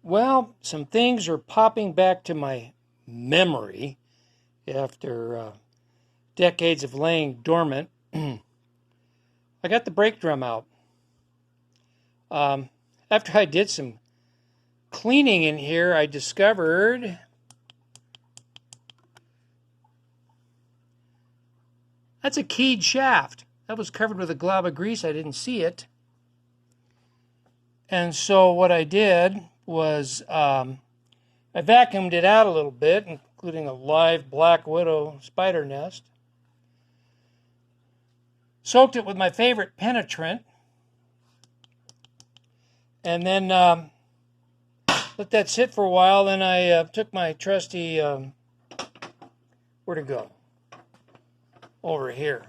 Well, some things are popping back to my memory after decades of laying dormant. I got the brake drum out. Um, After I did some cleaning in here, I discovered that's a keyed shaft. That was covered with a glob of grease. I didn't see it. And so what I did was I vacuumed it out a little bit, including a live black widow spider nest. Soaked it with my favorite penetrant. And then let that sit for a while. Then I took my trusty, where'd it go? Over here.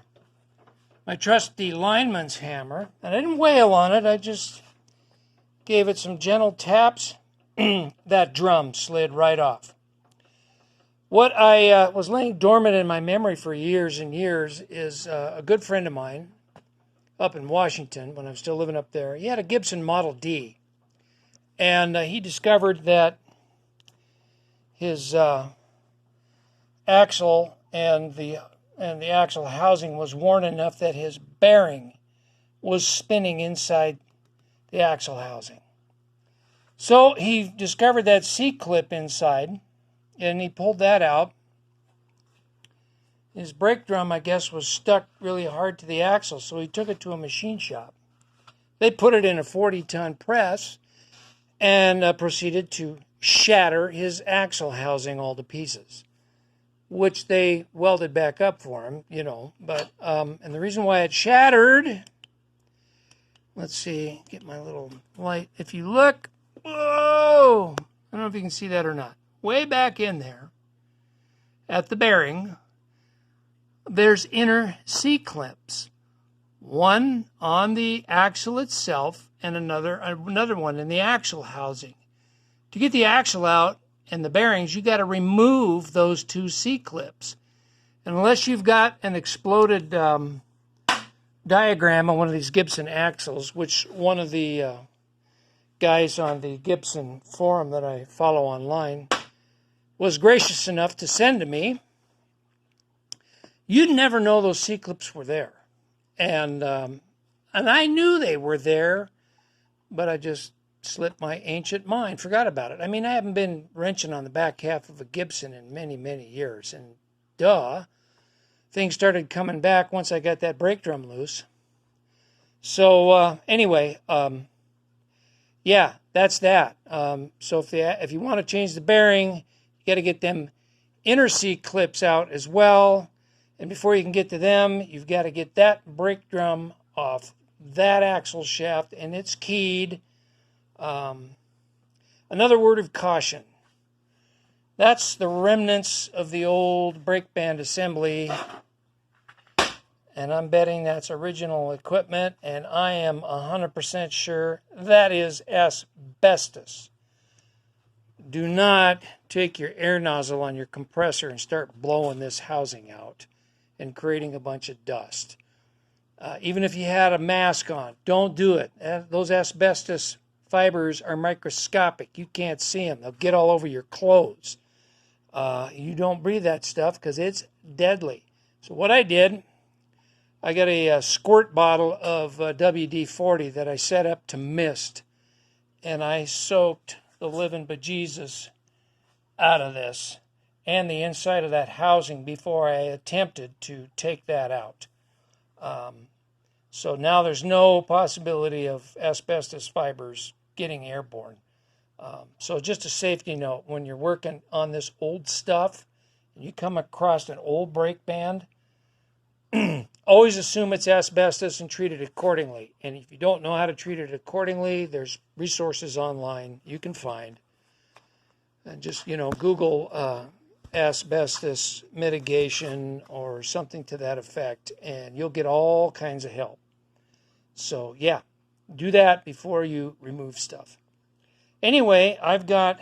My trusty lineman's hammer. And I didn't wail on it. I just gave it some gentle taps. That drum slid right off. What I was laying dormant in my memory for years and years is a good friend of mine up in Washington when I was still living up there. He had a Gibson Model D. And he discovered that his axle and the axle housing was worn enough that his bearing was spinning inside the axle housing. So he discovered that C-clip inside, and he pulled that out. His brake drum, I guess, was stuck really hard to the axle, so he took it to a machine shop. They put it in a 40-ton press and proceeded to shatter his axle housing all to pieces, which they welded back up for him, But and the reason why it shattered, let's see, get my little light. If you look, whoa, I don't know if you can see that or not. Way back in there, at the bearing, there's inner C-clips. One on the axle itself and another one in the axle housing. To get the axle out and the bearings, you got to remove those two C-clips. And unless you've got an exploded diagram on one of these Gibson axles, which one of the guys on the Gibson forum that I follow online was gracious enough to send to me, you'd never know those C-clips were there. And I knew they were there, but I just slipped my ancient mind, forgot about it. I mean, I haven't been wrenching on the back half of a Gibson in many, many years. And things started coming back once I got that brake drum loose. So anyway, yeah, that's that. So if you want to change the bearing, you got to get them inner C-clips out as well. And before you can get to them, you've got to get that brake drum off that axle shaft, and it's keyed. Another word of caution. That's the remnants of the old brake band assembly, and I'm betting that's original equipment, and I am 100% sure that is asbestos. Do not take your air nozzle on your compressor and start blowing this housing out and creating a bunch of dust. Even if you had a mask on, don't do it. Those asbestos fibers are microscopic. You can't see them. They'll get all over your clothes. You don't breathe that stuff because it's deadly. So what I did, I got a squirt bottle of WD-40 that I set up to mist, and I soaked the living bejesus out of this and the inside of that housing before I attempted to take that out. So now there's no possibility of asbestos fibers getting airborne. So just a safety note, when you're working on this old stuff and you come across an old brake band, always assume it's asbestos and treat it accordingly. And if you don't know how to treat it accordingly, there's resources online you can find. And just, Google asbestos mitigation or something to that effect, and you'll get all kinds of help. So, yeah, do that before you remove stuff. Anyway, I've got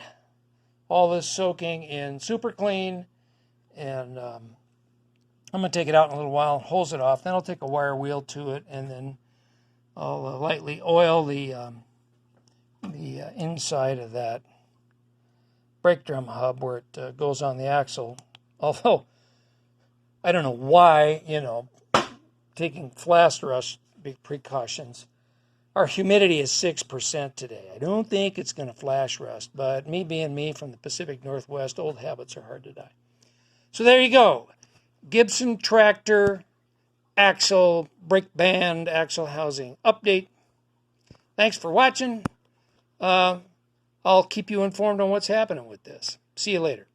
all this soaking in super clean, and I'm going to take it out in a little while, hose it off. Then I'll take a wire wheel to it, and then I'll lightly oil the inside of that brake drum hub where it goes on the axle. Although, I don't know why, taking flash rust precautions. Our humidity is 6% today. I don't think it's going to flash rust, but me being me from the Pacific Northwest, old habits are hard to die. So there you go. Gibson tractor, axle, brake band, axle housing update. Thanks for watching. I'll keep you informed on what's happening with this. See you later.